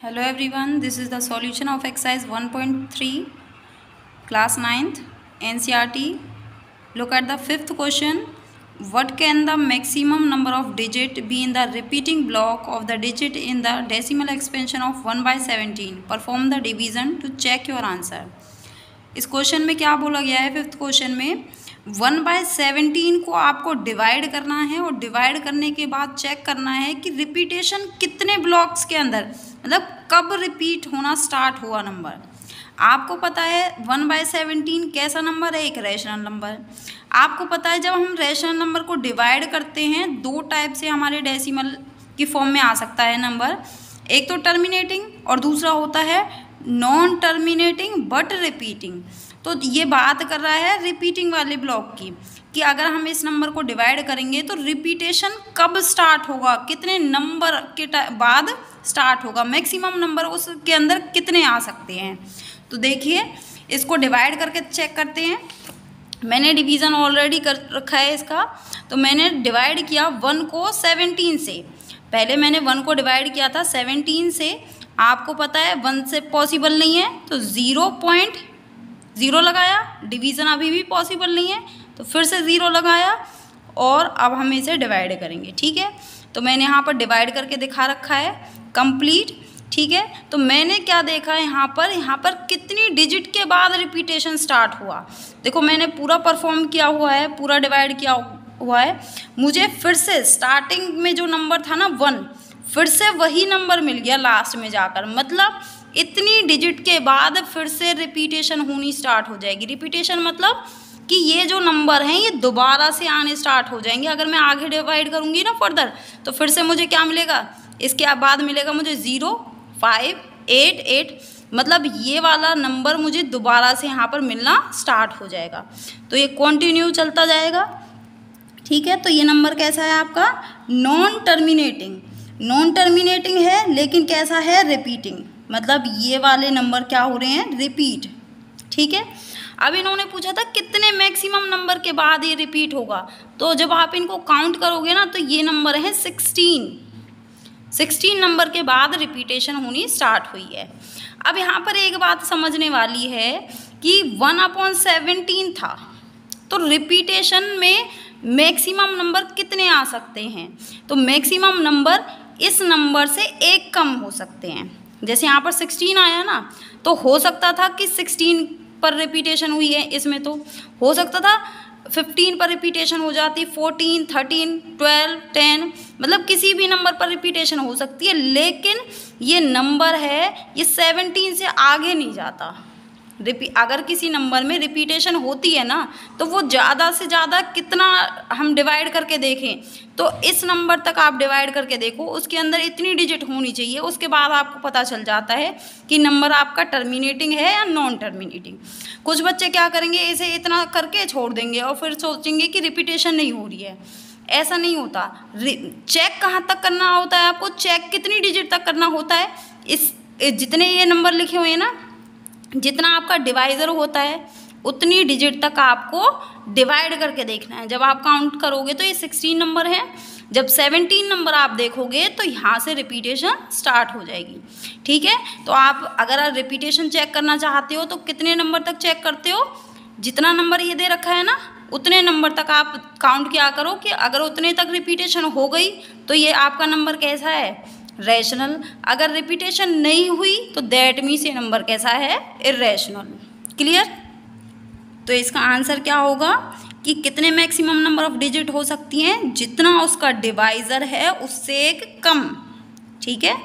Hello everyone, this is the solution of exercise 1.3 class 9th NCERT. Look at the fifth question. What can the maximum number of digit be in the repeating block of the digit in the decimal expansion of 1/17? Perform the division to check your answer. इस question में क्या बोला गया है? Fifth question में 1/17 को आपको divide करना है और डिवाइड करने के बाद चेक करना है कि रिपीटेशन कितने ब्लॉक्स के अंदर, मतलब कब रिपीट होना स्टार्ट हुआ नंबर। आपको पता है 1/17 कैसा नंबर है? एक रैशनल नंबर। आपको पता है जब हम रैशनल नंबर को डिवाइड करते हैं दो टाइप से हमारे डेसिमल की फॉर्म में आ सकता है नंबर। एक तो टर्मिनेटिंग और दूसरा होता है नॉन टर्मिनेटिंग बट रिपीटिंग। तो ये बात कर रहा है रिपीटिंग वाले ब्लॉक की कि अगर हम इस नंबर को डिवाइड करेंगे तो रिपीटेशन कब स्टार्ट होगा, कितने नंबर के बाद स्टार्ट होगा, मैक्सिमम नंबर उसके अंदर कितने आ सकते हैं। तो देखिए इसको डिवाइड करके चेक करते हैं। मैंने डिवीज़न ऑलरेडी कर रखा है इसका। तो मैंने डिवाइड किया 1 को 17 से। पहले मैंने 1 को डिवाइड किया था 17 से। आपको पता है 1 से पॉसिबल नहीं है तो 0.0 लगाया। डिवीज़न अभी भी पॉसिबल नहीं है तो फिर से 0 लगाया और अब हम इसे डिवाइड करेंगे। ठीक है, तो मैंने यहाँ पर डिवाइड करके दिखा रखा है कंप्लीट। ठीक है, तो मैंने क्या देखा है यहाँ पर कितनी डिजिट के बाद रिपीटेशन स्टार्ट हुआ। देखो मैंने पूरा परफॉर्म किया हुआ है, पूरा डिवाइड किया हुआ है। मुझे फिर से स्टार्टिंग में जो नंबर था ना 1, फिर से वही नंबर मिल गया लास्ट में जाकर। मतलब इतनी डिजिट के बाद फिर से रिपीटेशन होनी स्टार्ट हो जाएगी। रिपीटेशन मतलब कि ये जो नंबर हैं ये दोबारा से आने स्टार्ट हो जाएंगे। अगर मैं आगे डिवाइड करूँगी ना फर्दर तो फिर से मुझे क्या मिलेगा, इसके बाद मिलेगा मुझे 0, 5, 8, 8। मतलब ये वाला नंबर मुझे दोबारा से यहाँ पर मिलना स्टार्ट हो जाएगा। तो ये कंटिन्यू चलता जाएगा। ठीक है, तो ये नंबर कैसा है आपका? Non terminating. नॉन टर्मिनेटिंग है लेकिन कैसा है? रिपीटिंग। मतलब ये वाले नंबर क्या हो रहे हैं? रिपीट। ठीक है, अब इन्होंने पूछा था कितने मैक्सिमम नंबर के बाद ये रिपीट होगा। तो जब आप इनको काउंट करोगे ना तो ये नंबर है 16 नंबर के बाद रिपीटेशन होनी स्टार्ट हुई है। अब यहाँ पर एक बात समझने वाली है कि 1/17 था तो रिपीटेशन में मैक्सिमम नंबर कितने आ सकते हैं? तो मैक्सिमम नंबर इस नंबर से एक कम हो सकते हैं। जैसे यहाँ पर 16 आया ना तो हो सकता था कि 16 पर रिपीटेशन हुई है, इसमें तो हो सकता था 15 पर रिपीटेशन हो जाती, 14, 13, 12, 10, मतलब किसी भी नंबर पर रिपीटेशन हो सकती है। लेकिन ये नंबर है ये 17 से आगे नहीं जाता। अगर किसी नंबर में रिपीटेशन होती है ना तो वो ज़्यादा से ज़्यादा कितना हम डिवाइड करके देखें तो इस नंबर तक आप डिवाइड करके देखो, उसके अंदर इतनी डिजिट होनी चाहिए। उसके बाद आपको पता चल जाता है कि नंबर आपका टर्मिनेटिंग है या नॉन टर्मिनेटिंग। कुछ बच्चे क्या करेंगे, इसे इतना करके छोड़ देंगे और फिर सोचेंगे कि रिपीटेशन नहीं हो रही है। ऐसा नहीं होता। चेक कहाँ तक करना होता है आपको? चेक कितनी डिजिट तक करना होता है? इस जितने ये नंबर लिखे हुए हैं ना, जितना आपका डिवाइज़र होता है उतनी डिजिट तक आपको डिवाइड करके देखना है। जब आप काउंट करोगे तो ये 16 नंबर है। जब 17 नंबर आप देखोगे तो यहाँ से रिपीटेशन स्टार्ट हो जाएगी। ठीक है, तो आप अगर रिपीटेशन चेक करना चाहते हो तो कितने नंबर तक चेक करते हो? जितना नंबर ये दे रखा है ना उतने नंबर तक आप काउंट किया करो कि अगर उतने तक रिपीटेशन हो गई तो ये आपका नंबर कैसा है? रैशनल। अगर रिपीटेशन नहीं हुई तो दैट मीन्स ये नंबर कैसा है? इर्रेशनल। क्लियर? तो इसका आंसर क्या होगा कि कितने मैक्सिमम नंबर ऑफ डिजिट हो सकती हैं? जितना उसका डिवाइज़र है उससे एक कम। ठीक है,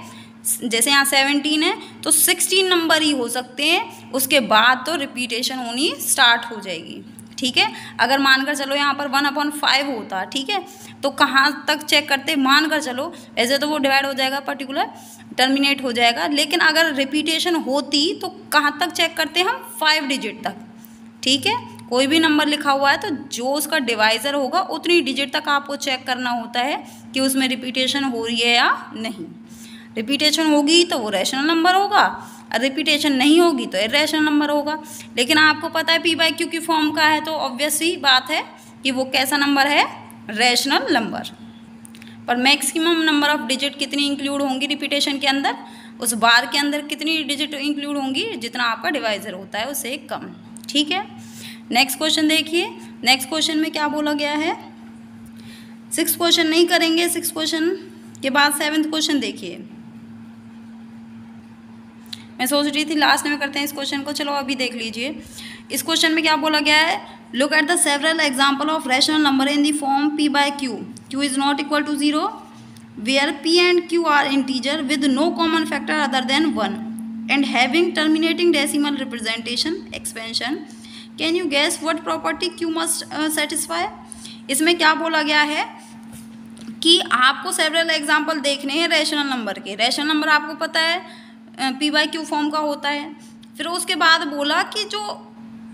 जैसे यहाँ 17 है तो 16 नंबर ही हो सकते हैं, उसके बाद तो रिपीटेशन होनी स्टार्ट हो जाएगी। ठीक है, अगर मानकर चलो यहाँ पर 1/5 होता, ठीक है, तो कहाँ तक चेक करते? मानकर चलो ऐसे तो वो डिवाइड हो जाएगा, पर्टिकुलर टर्मिनेट हो जाएगा। लेकिन अगर रिपीटेशन होती तो कहाँ तक चेक करते हम? 5 डिजिट तक। ठीक है, कोई भी नंबर लिखा हुआ है तो जो उसका डिवाइज़र होगा उतनी डिजिट तक आपको चेक करना होता है कि उसमें रिपीटेशन हो रही है या नहीं। रिपीटेशन होगी तो वो रैशनल नंबर होगा और रिपीटेशन नहीं होगी तो इर्रेशनल नंबर होगा। लेकिन आपको पता है P/Q की फॉर्म का है तो ऑब्वियस ही बात है कि वो कैसा नंबर है? Rational number. पर मैक्सिमम नंबर ऑफ डिजिट कितनी इंक्लूड होंगी रिपीटेशन के अंदर? उस बार के अंदर कितनी डिजिट इंक्लूड होंगी, जितना आपका डिवाइजर होता है उससे कम। ठीक है, नेक्स्ट क्वेश्चन देखिए। नेक्स्ट क्वेश्चन में क्या बोला गया है, 6th क्वेश्चन नहीं करेंगे, 6th क्वेश्चन के बाद 7th क्वेश्चन देखिए। मैं सोच रही थी लास्ट में करते हैं इस क्वेश्चन को, चलो अभी देख लीजिए। इस क्वेश्चन में क्या बोला गया है, look at the several example of rational number in the form p by q, q is not equal to 0, where p and q are integer with no common factor other than 1 and having terminating decimal representation expansion. Can you guess what property q must satisfy? इसमें क्या बोला गया है कि आपको several example देखने हैं rational number के। रैशनल नंबर आपको पता है p by q फॉर्म का होता है। फिर उसके बाद बोला कि जो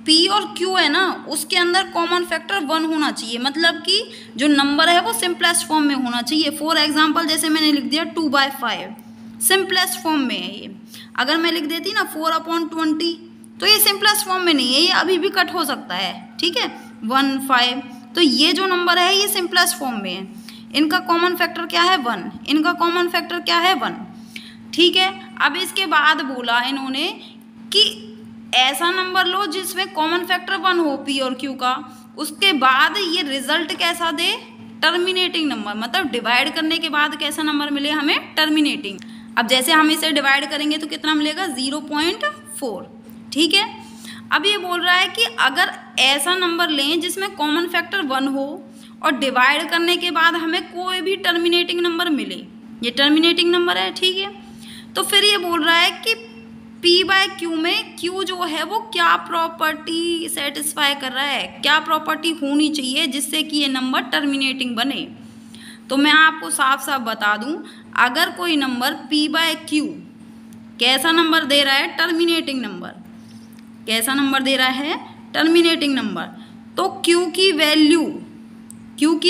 p और q है ना, उसके अंदर कॉमन फैक्टर 1 होना चाहिए, मतलब कि जो नंबर है वो सिंपलेस्ट फॉर्म में होना चाहिए। फॉर एग्जांपल जैसे मैंने लिख दिया 2/5, सिंपलेस्ट फॉर्म में है ये। अगर मैं लिख देती ना 4/20, तो ये सिंपलेस्ट फॉर्म में नहीं है, ये अभी भी कट हो सकता है। ठीक है, 1, 5, तो ये जो नंबर है ये सिंपलेस्ट फॉर्म में है। इनका कॉमन फैक्टर क्या है 1, इनका कॉमन फैक्टर क्या है 1। ठीक है, अब इसके बाद बोला इन्होंने कि ऐसा नंबर लो जिसमें कॉमन फैक्टर 1 हो p और q का, उसके बाद ये रिजल्ट कैसा दे, टर्मिनेटिंग नंबर, मतलब डिवाइड करने के बाद कैसा नंबर मिले हमें, टर्मिनेटिंग। अब जैसे हम इसे डिवाइड करेंगे तो कितना मिलेगा 0.4। ठीक है, अब ये बोल रहा है कि अगर ऐसा नंबर लें जिसमें कॉमन फैक्टर 1 हो और डिवाइड करने के बाद हमें कोई भी टर्मिनेटिंग नंबर मिले, ये टर्मिनेटिंग नंबर है। ठीक है, तो फिर ये बोल रहा है कि p by q में q जो है वो क्या प्रॉपर्टी सेटिस्फाई कर रहा है, क्या प्रॉपर्टी होनी चाहिए जिससे कि ये नंबर टर्मिनेटिंग बने। तो मैं आपको साफ साफ बता दूं, अगर कोई नंबर p by q कैसा नंबर दे रहा है, टर्मिनेटिंग नंबर, कैसा नंबर दे रहा है, टर्मिनेटिंग नंबर, तो q की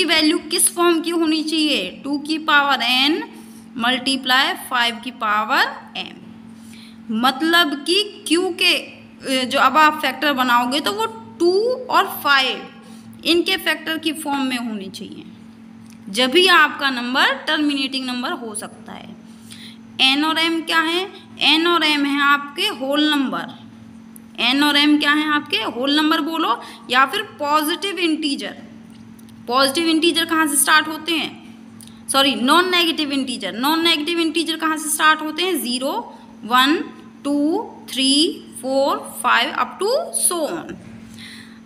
वैल्यू किस फॉर्म की होनी चाहिए, 2 की पावर n मल्टीप्लाई 5 की पावर m। मतलब कि q के जो अब आप फैक्टर बनाओगे तो वो 2 और 5 इनके फैक्टर की फॉर्म में होनी चाहिए, जब भी आपका नंबर टर्मिनेटिंग नंबर हो सकता है। n और m क्या है, n और m है आपके होल नंबर, n और m क्या है आपके होल नंबर बोलो, या फिर पॉजिटिव इंटीजर। पॉजिटिव इंटीजर कहाँ से स्टार्ट होते हैं, sorry non negative integer. Non negative integer कहाँ से स्टार्ट होते हैं, 0, 1, 2, 3, 4, 5 अप टू सो ऑन।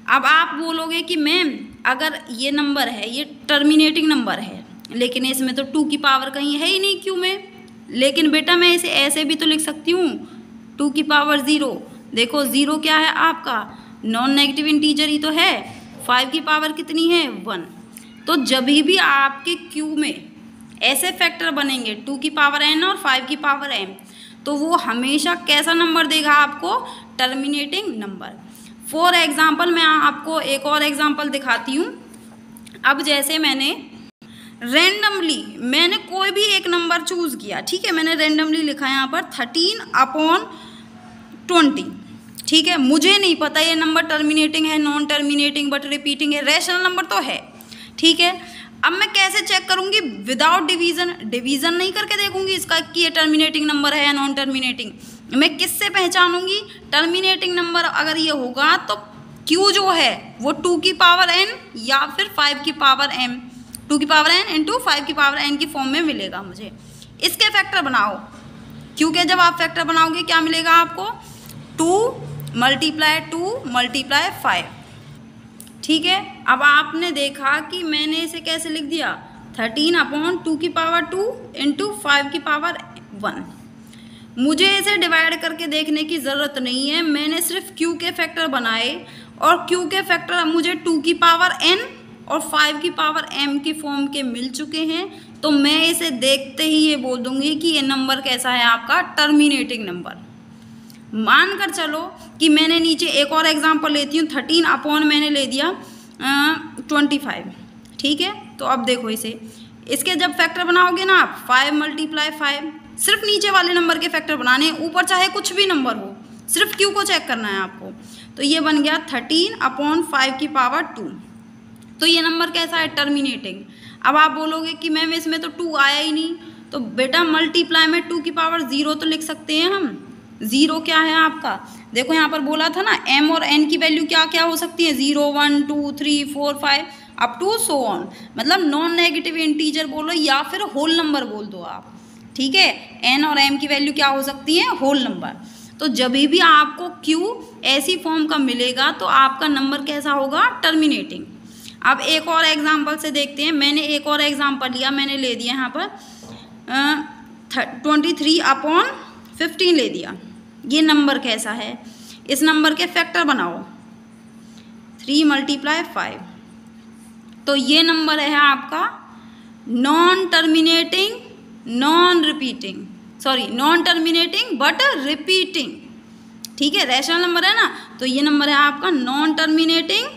अब आप बोलोगे कि मैम अगर ये नंबर है, ये टर्मिनेटिंग नंबर है, लेकिन इसमें तो 2 की पावर कहीं है ही नहीं क्यों में, लेकिन बेटा मैं इसे ऐसे भी तो लिख सकती हूँ 2 की पावर 0। देखो 0 क्या है आपका नॉन नेगेटिव इंटीजर ही तो है, 5 की पावर कितनी है 1। तो जब भी आपके क्यू में ऐसे फैक्टर बनेंगे 2 की पावर n और 5 की पावर m, तो वो हमेशा कैसा नंबर देगा आपको, टर्मिनेटिंग नंबर। फॉर एग्जाम्पल मैं आपको एक और एग्जाम्पल दिखाती हूँ। अब जैसे मैंने रेंडमली मैंने कोई भी एक नंबर चूज़ किया, ठीक है, मैंने रेंडमली लिखा यहाँ पर 13/20। ठीक है, मुझे नहीं पता ये नंबर टर्मिनेटिंग है, नॉन टर्मिनेटिंग, बट रिपीटिंग है, रैशनल नंबर तो है। ठीक है, अब मैं कैसे चेक करूँगी, विदाउट डिवीज़न नहीं करके देखूँगी इसका कि ये टर्मिनेटिंग नंबर है या नॉन टर्मिनेटिंग। मैं किससे पहचानूँगी, टर्मिनेटिंग नंबर अगर ये होगा तो Q जो है वो 2 की पावर n या फिर 5 की पावर m, 2 की पावर n इंटू 5 की पावर n की फॉर्म में मिलेगा मुझे। इसके फैक्टर बनाओ, Q के जब आप फैक्टर बनाओगे क्या मिलेगा आपको, 2 मल्टीप्लाई 2 मल्टीप्लाई 5। ठीक है, अब आपने देखा कि मैंने इसे कैसे लिख दिया 13/2 की पावर 2 इंटू 5 की पावर 1। मुझे इसे डिवाइड करके देखने की ज़रूरत नहीं है, मैंने सिर्फ Q के फैक्टर बनाए और Q के फैक्टर मुझे 2 की पावर n और 5 की पावर m की फॉर्म के मिल चुके हैं। तो मैं इसे देखते ही ये बोल दूंगी कि ये नंबर कैसा है आपका, टर्मिनेटिंग नंबर। मान कर चलो कि मैंने नीचे एक और एग्जांपल लेती हूँ, 13/ मैंने ले दिया 25। ठीक है, तो अब देखो इसके जब फैक्टर बनाओगे ना आप 5 मल्टीप्लाई 5, सिर्फ नीचे वाले नंबर के फैक्टर बनाने, ऊपर चाहे कुछ भी नंबर हो, सिर्फ Q को चेक करना है आपको। तो ये बन गया 13/5 की पावर 2। तो ये नंबर कैसा है, टर्मिनेटिंग। अब आप बोलोगे कि मैम इसमें तो 2 आया ही नहीं, तो बेटा मल्टीप्लाई में 2 की पावर 0 तो लिख सकते हैं हम। 0 क्या है आपका, देखो यहाँ पर बोला था ना m और n की वैल्यू क्या क्या हो सकती है, 0 1 2 3 4 5 अप टू सो ऑन, मतलब नॉन नेगेटिव इंटीजर बोलो या फिर होल नंबर बोल दो आप, ठीक है। n और m की वैल्यू क्या हो सकती है, होल नंबर। तो जब भी आपको q ऐसी फॉर्म का मिलेगा तो आपका नंबर कैसा होगा, टर्मिनेटिंग। अब एक और एग्जाम्पल से देखते हैं, मैंने एक और एग्जाम्पल लिया, मैंने ले दिया यहाँ पर 23/15 ले दिया। ये नंबर कैसा है, इस नंबर के फैक्टर बनाओ, 3 × 5, तो ये नंबर है आपका non terminating non repeating, sorry non terminating but repeating, ठीक है, रैशनल नंबर है ना, तो ये नंबर है आपका नॉन टर्मिनेटिंग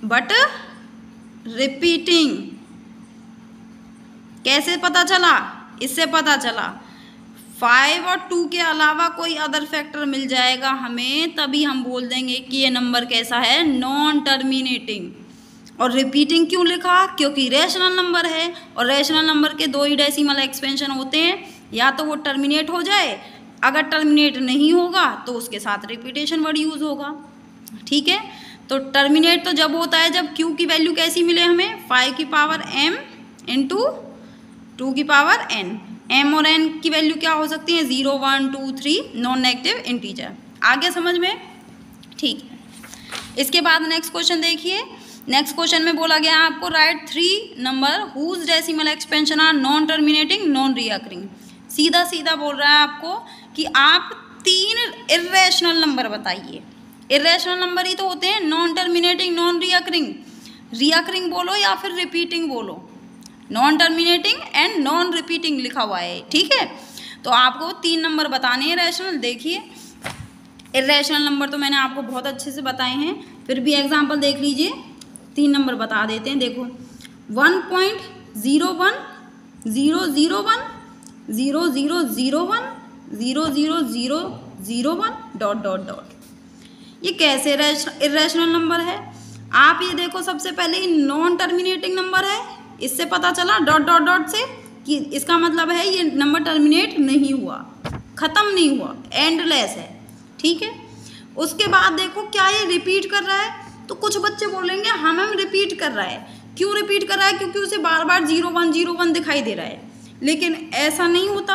बट रिपीटिंग। कैसे पता चला, इससे पता चला 5 और 2 के अलावा कोई अदर फैक्टर मिल जाएगा हमें, तभी हम बोल देंगे कि ये नंबर कैसा है, नॉन टर्मिनेटिंग। और रिपीटिंग क्यों लिखा, क्योंकि रैशनल नंबर है और रैशनल नंबर के 2 ही डेसिमल एक्सपेंशन होते हैं, या तो वो टर्मिनेट हो जाए, अगर टर्मिनेट नहीं होगा तो उसके साथ रिपीटेशन वर्ड यूज़ होगा, ठीक है। तो टर्मिनेट तो जब होता है जब q की वैल्यू कैसी मिले हमें, 5 की पावर m इंटू 2 की पावर n, m और n की वैल्यू क्या हो सकती है, 0 1 2 3 नॉन नेगेटिव इंटीजर। आगे समझ में, ठीक है। इसके बाद नेक्स्ट क्वेश्चन देखिए, नेक्स्ट क्वेश्चन में बोला गया आपको write 3 number whose decimal expansion are non terminating non recurring. सीधा सीधा बोल रहा है आपको कि आप 3 इर्रेशनल नंबर बताइए। इर्रेशनल नंबर ही तो होते हैं non terminating non recurring, recurring बोलो या फिर रिपीटिंग बोलो, non terminating and non repeating लिखा हुआ है, ठीक है। तो आपको 3 नंबर बताने हैं रैशनल। देखिए इर्रेशनल नंबर तो मैंने आपको बहुत अच्छे से बताए हैं, फिर भी एग्जांपल देख लीजिए, 3 नंबर बता देते हैं। देखो 1.01 001 0001 00001 डॉट डॉट डॉट। ये कैसे इर्रेशनल नंबर है, आप ये देखो सबसे पहले नॉन टर्मिनेटिंग नंबर है, इससे पता चला डॉट डॉट डॉट से कि इसका मतलब है ये नंबर टर्मिनेट नहीं हुआ, ख़त्म नहीं हुआ, एंडलेस है, ठीक है। उसके बाद देखो क्या ये रिपीट कर रहा है, तो कुछ बच्चे बोलेंगे हम रिपीट कर रहा है, क्यों रिपीट कर रहा है, क्योंकि उसे बार बार 0101 दिखाई दे रहा है, लेकिन ऐसा नहीं होता।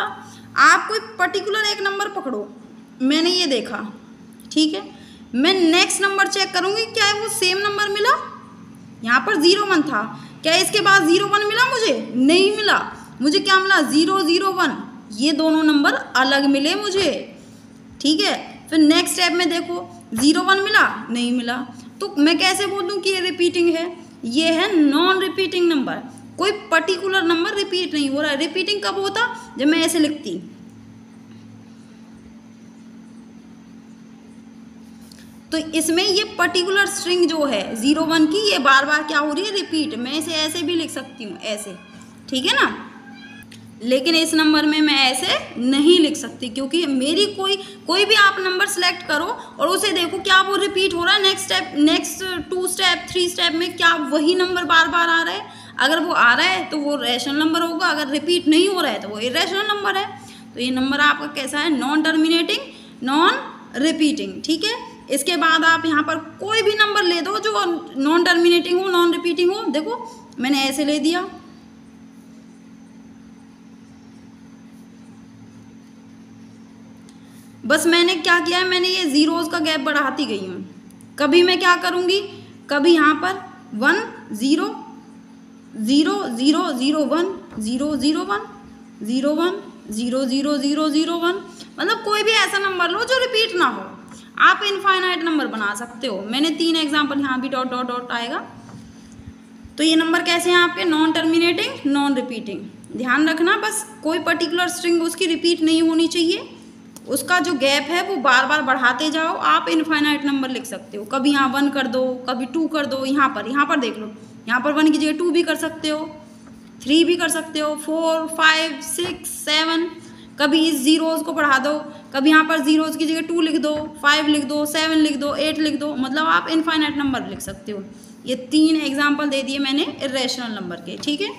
आप कोई पर्टिकुलर एक नंबर पकड़ो, मैंने ये देखा, ठीक है, मैं नेक्स्ट नंबर चेक करूँगी क्या है वो सेम नंबर मिला, यहाँ पर 01 था, क्या इसके बाद 01 मिला, मुझे नहीं मिला, मुझे क्या मिला 001, ये दोनों नंबर अलग मिले मुझे, ठीक है। फिर नेक्स्ट स्टेप में देखो 01 मिला, नहीं मिला, तो मैं कैसे बोल दूँ कि ये रिपीटिंग है, ये है नॉन रिपीटिंग नंबर, कोई पर्टिकुलर नंबर रिपीट नहीं हो रहा है। रिपीटिंग कब होता, जब मैं ऐसे लिखती, तो इसमें ये पर्टिकुलर स्ट्रिंग जो है 01 की, ये बार बार क्या हो रही है, रिपीट। मैं इसे ऐसे भी लिख सकती हूँ, ऐसे, ठीक है ना, लेकिन इस नंबर में मैं ऐसे नहीं लिख सकती, क्योंकि मेरी कोई भी आप नंबर सेलेक्ट करो और उसे देखो क्या वो रिपीट हो रहा है, next step, next 2 step 3 step में क्या वही नंबर बार बार आ रहा है। अगर वो आ रहा है तो वो रैशनल नंबर होगा, अगर रिपीट नहीं हो रहा है तो वो इर्रेशनल नंबर है। तो ये नंबर आपका कैसा है, नॉन टर्मिनेटिंग नॉन रिपीटिंग, ठीक है। इसके बाद आप यहाँ पर कोई भी नंबर ले दो जो नॉन टर्मिनेटिंग हो नॉन रिपीटिंग हो, देखो मैंने ऐसे ले दिया, बस मैंने क्या किया है, मैंने ये जीरोज़ का गैप बढ़ाती गई हूँ। कभी मैं क्या करूँगी, कभी यहाँ पर 1 0 0 0 0 1 0 0 1 0 1 0 0 0 0 1, मतलब कोई भी ऐसा नंबर लो जो रिपीट ना हो। आप इनफाइनाइट नंबर बना सकते हो। मैंने 3 एग्जाम्पल, यहाँ भी डॉट डॉट डॉट आएगा। तो ये नंबर कैसे हैं आपके, नॉन टर्मिनेटिंग नॉन रिपीटिंग। ध्यान रखना बस कोई पर्टिकुलर स्ट्रिंग उसकी रिपीट नहीं होनी चाहिए, उसका जो गैप है वो बार बार बढ़ाते जाओ। आप इनफाइनाइट नंबर लिख सकते हो, कभी यहाँ 1 कर दो, कभी 2 कर दो, यहाँ पर देख लो, यहाँ पर 1 की जगह 2 भी कर सकते हो, 3 भी कर सकते हो, 4 5 6 7, कभी इस जीरोज़ को बढ़ा दो, कभी यहाँ पर जीरोज़ की जगह 2 लिख दो, 5 लिख दो, 7 लिख दो, 8 लिख दो, मतलब आप इनफाइनाइट नंबर लिख सकते हो। ये 3 एग्जाम्पल दे दिए मैंने इर्रेशनल नंबर के, ठीक है।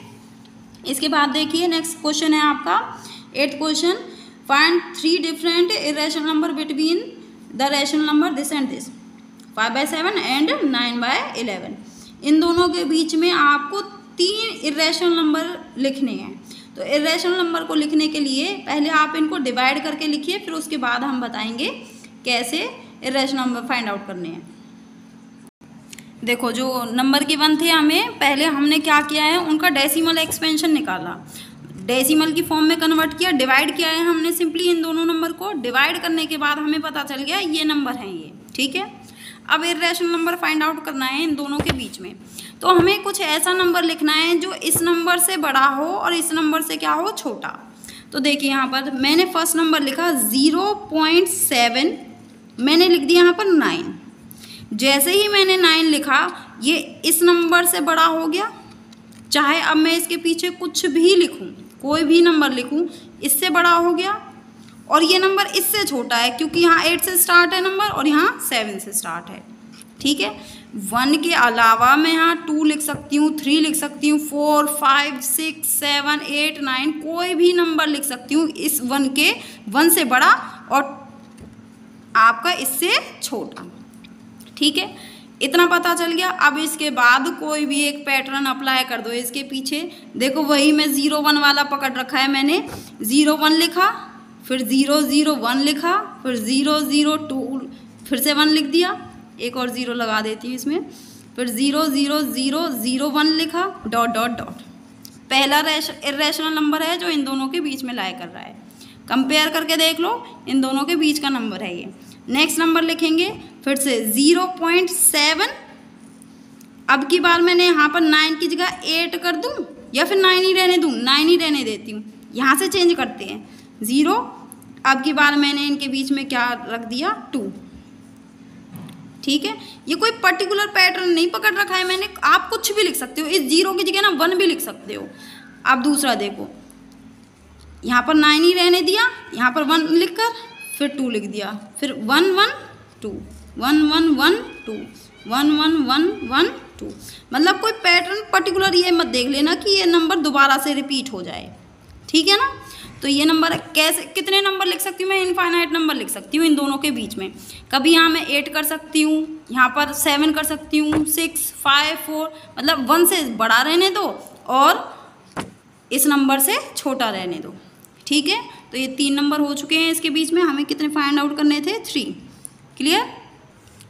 इसके बाद देखिए नेक्स्ट क्वेश्चन है आपका 8th question, find 3 different irrational number between the rational number this and this, 5/7 and 9/11। इन दोनों के बीच में आपको 3 इरेशनल नंबर लिखने हैं। तो इरेशनल नंबर को लिखने के लिए पहले आप इनको डिवाइड करके लिखिए, फिर उसके बाद हम बताएंगे कैसे इरेशनल नंबर फाइंड आउट करने हैं। देखो जो नंबर गिवन थे हमें, पहले हमने क्या किया है, उनका डेसिमल एक्सपेंशन निकाला, डेसिमल की फॉर्म में कन्वर्ट किया, डिवाइड किया है हमने सिंपली इन दोनों नंबर को। डिवाइड करने के बाद हमें पता चल गया ये नंबर हैं ये, ठीक है। अब इरेशनल नंबर फाइंड आउट करना है इन दोनों के बीच में, तो हमें कुछ ऐसा नंबर लिखना है जो इस नंबर से बड़ा हो और इस नंबर से क्या हो, छोटा। तो देखिए यहाँ पर मैंने फर्स्ट नंबर लिखा 0.7, मैंने लिख दिया यहाँ पर 9। जैसे ही मैंने 9 लिखा, ये इस नंबर से बड़ा हो गया, चाहे अब मैं इसके पीछे कुछ भी लिखूं, कोई भी नंबर लिखूं, इससे बड़ा हो गया। और ये नंबर इससे छोटा है क्योंकि यहाँ 8 से स्टार्ट है नंबर और यहाँ 7 से स्टार्ट है, ठीक है। 1 के अलावा मैं यहाँ 2 लिख सकती हूँ, 3 लिख सकती हूँ, 4, 5, 6, 7, 8, 9, कोई भी नंबर लिख सकती हूँ इस 1 से बड़ा और आपका इससे छोटा, ठीक है। इतना पता चल गया। अब इसके बाद कोई भी एक पैटर्न अप्लाई कर दो इसके पीछे। देखो वही मैं 0-1 वाला पकड़ रखा है, मैंने 0-1 लिखा, फिर 0-0-1 लिखा, फिर 0-0-2, फिर से 1 लिख दिया, एक और 0 लगा देती हूँ इसमें, फिर 0-0-0-0-1 लिखा, डॉट डॉट डॉट। पहला इरेशनल नंबर है जो इन दोनों के बीच में लाई कर रहा है। कंपेयर करके देख लो, इन दोनों के बीच का नंबर है ये। नेक्स्ट नंबर लिखेंगे फिर से 0.7। अब की बार मैंने यहाँ पर 9 की जगह 8 कर दूँ या फिर 9 ही रहने दूँ, 9 ही रहने देती हूँ, यहाँ से चेंज करते हैं 0। अब की बार मैंने इनके बीच में क्या रख दिया, 2, ठीक है। ये कोई पर्टिकुलर पैटर्न नहीं पकड़ रखा है मैंने, आप कुछ भी लिख सकते हो, इस 0 की जगह ना 1 भी लिख सकते हो। अब दूसरा देखो, यहाँ पर 9 ही रहने दिया, यहाँ पर 1 लिख कर फिर 2 लिख दिया, फिर 1-1-2, 1-1-1-2, 1-1-1-1-2। मतलब कोई पैटर्न पर्टिकुलर ये मत देख लेना कि ये नंबर दोबारा से रिपीट हो जाए, ठीक है ना। तो ये नंबर कैसे, कितने नंबर लिख सकती हूँ मैं, इनफाइनाइट नंबर लिख सकती हूँ इन दोनों के बीच में। कभी यहाँ मैं 8 कर सकती हूँ, यहाँ पर 7 कर सकती हूँ, 6, 5, 4, मतलब 1 से बड़ा रहने दो और इस नंबर से छोटा रहने दो, ठीक है। तो ये 3 नंबर हो चुके हैं इसके बीच में, हमें कितने फाइंड आउट करने थे, 3, क्लियर।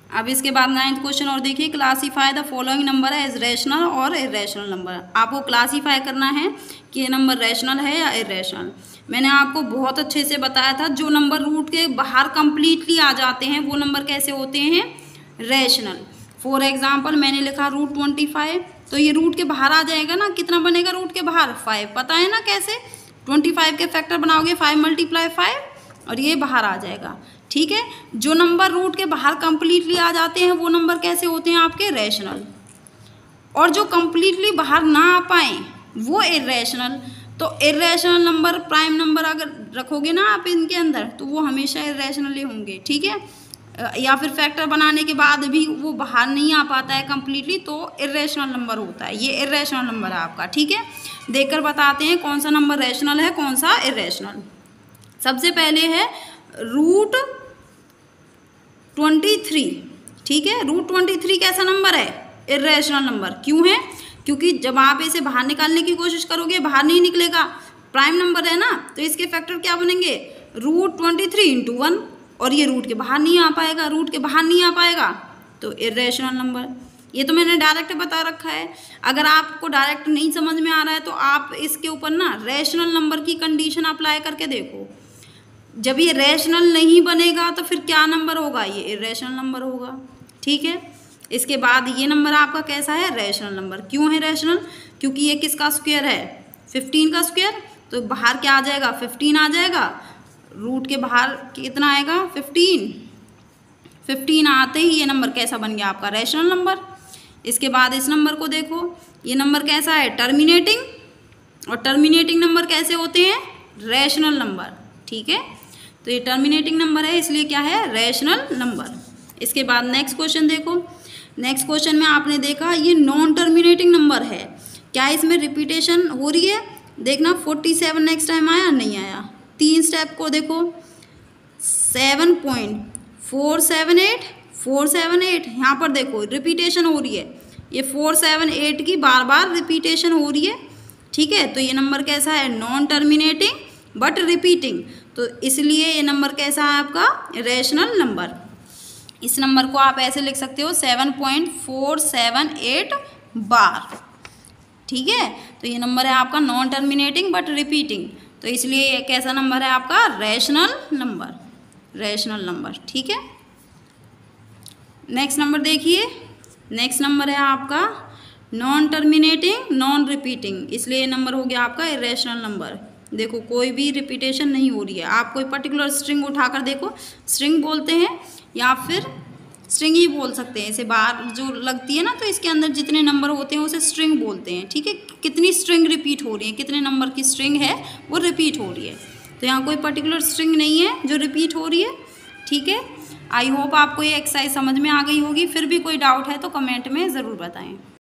अब इसके बाद 9th क्वेश्चन और देखिए, classify the following number as rational और इरेशनल नंबर। आपको क्लासीफाई करना है कि ये नंबर रैशनल है या इरेशनल। मैंने आपको बहुत अच्छे से बताया था, जो नंबर रूट के बाहर कंप्लीटली आ जाते हैं वो नंबर कैसे होते हैं, रैशनल। फॉर एग्जाम्पल मैंने लिखा √25, तो ये रूट के बाहर आ जाएगा ना, कितना बनेगा रूट के बाहर, 5, पता है ना कैसे, 25 के फैक्टर बनाओगे 5 × 5 और ये बाहर आ जाएगा, ठीक है। जो नंबर रूट के बाहर कंप्लीटली आ जाते हैं वो नंबर कैसे होते हैं आपके, रैशनल। और जो कंप्लीटली बाहर ना आ पाए वो इरेशनल। तो इरेशनल नंबर, प्राइम नंबर अगर रखोगे ना आप इनके अंदर, तो वो हमेशा इरेशनल ही होंगे, ठीक है। या फिर फैक्टर बनाने के बाद भी वो बाहर नहीं आ पाता है कंप्लीटली, तो इरेशनल नंबर होता है, ये इरेशनल नंबर है आपका, ठीक है। देखकर बताते हैं कौन सा नंबर रैशनल है कौन सा इरेशनल। सबसे पहले है √23, ठीक है। √23 कैसा नंबर है, इरेशनल नंबर। क्यों है, क्योंकि जब आप इसे बाहर निकालने की कोशिश करोगे बाहर नहीं निकलेगा, प्राइम नंबर है ना, तो इसके फैक्टर क्या बनेंगे, √23 × 1, और ये रूट के बाहर नहीं आ पाएगा, रूट के बाहर नहीं आ पाएगा तो इरेशनल नंबर। ये तो मैंने डायरेक्ट बता रखा है। अगर आपको डायरेक्ट नहीं समझ में आ रहा है तो आप इसके ऊपर ना रैशनल नंबर की कंडीशन अप्लाई करके देखो। जब ये रैशनल नहीं बनेगा तो फिर क्या नंबर होगा, ये इरेशनल नंबर होगा, ठीक है। इसके बाद ये नंबर आपका कैसा है, रैशनल नंबर। क्यों है रैशनल, क्योंकि ये किसका स्क्वायर है, 15 का स्क्वायर, तो बाहर क्या आ जाएगा, 15 आ जाएगा। रूट के बाहर कितना आएगा, 15 आते ही ये नंबर कैसा बन गया आपका, रैशनल नंबर। इसके बाद इस नंबर को देखो, ये नंबर कैसा है, टर्मिनेटिंग, और टर्मिनेटिंग नंबर कैसे होते हैं, रैशनल नंबर, ठीक है। तो ये टर्मिनेटिंग नंबर है इसलिए क्या है, रैशनल नंबर। इसके बाद नेक्स्ट क्वेश्चन देखो। नेक्स्ट क्वेश्चन में आपने देखा ये नॉन टर्मिनेटिंग नंबर है, क्या इसमें रिपीटेशन हो रही है, देखना 47 नेक्स्ट टाइम आया नहीं आया। 3 स्टेप को देखो 7.478 478, यहाँ पर देखो रिपीटेशन हो रही है, ये 478 की बार बार रिपीटेशन हो रही है। ठीक है, तो ये नंबर कैसा है, नॉन टर्मिनेटिंग बट रिपीटिंग, तो इसलिए ये नंबर कैसा है आपका, रैशनल नंबर। इस नंबर को आप ऐसे लिख सकते हो 7.478 बार। ठीक है, तो ये नंबर है आपका नॉन टर्मिनेटिंग बट रिपीटिंग, तो इसलिए ये कैसा नंबर है आपका, रैशनल नंबर, रैशनल नंबर। ठीक है, नेक्स्ट नंबर देखिए, नेक्स्ट नंबर है आपका नॉन टर्मिनेटिंग नॉन रिपीटिंग, इसलिए ये नंबर हो गया आपका इरेशनल नंबर। देखो कोई भी रिपीटेशन नहीं हो रही है, आप कोई पर्टिकुलर स्ट्रिंग उठाकर देखो, स्ट्रिंग बोलते हैं या फिर स्ट्रिंग ही बोल सकते हैं, इसे बार जो लगती है ना, तो इसके अंदर जितने नंबर होते हैं उसे स्ट्रिंग बोलते हैं। ठीक है, कितनी स्ट्रिंग रिपीट हो रही है, कितने नंबर की स्ट्रिंग है वो रिपीट हो रही है, तो यहाँ कोई पर्टिकुलर स्ट्रिंग नहीं है जो रिपीट हो रही है। ठीक है, आई होप आपको ये एक्सरसाइज समझ में आ गई होगी, फिर भी कोई डाउट है तो कमेंट में ज़रूर बताएं।